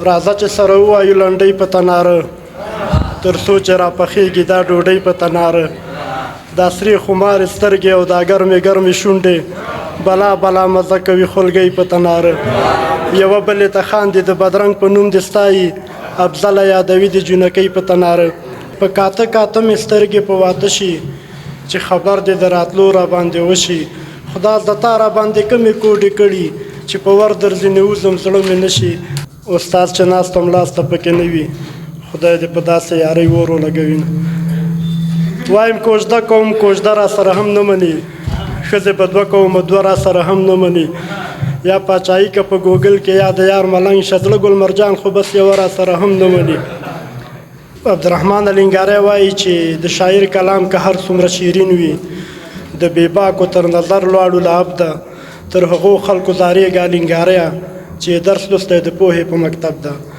راځه چې سره ووایو لنډۍ په تناره تر څو چې راپخېږي دا ډوډۍ په تناره دا سرې خمارې سترګې او دا ګرمې ګرمې شونډې بلا بلا مزه کوي خولګۍ په تناره یوه بلې ته خاندي د بدرنګ په نوم دې ستایي افضله یادوي د جونکۍ په تناره په کاته کاته مې سترګې په واته شي چې خبر دې د راتلو را باندې وشي خدا د تا را باندې کمې کوډې کړي چې په ور درځي نوځم زړه مې نه شي استاد چې ناسته ملاسته پکې نه وي خدای دې په داسې یارۍ اور ولګوي وایم کوژده کوم کوژده را سره هم نه مني ښځې به دوه کومه دوه را سره هم نه مني یا پاچایي که په ګوګل کې یا د یار ملنګ شزله ګل مرجان خو بس یوه را سره هم نه مني عبدالرحمن الینګاری وایي چې د شاعر کلام که هر څومره شیرین وي د بېباکو تر نظر لوړو له عبده تر هغو خلکو زارېږه الینګاریه چې درس لوستی د پوهې په مکتب ده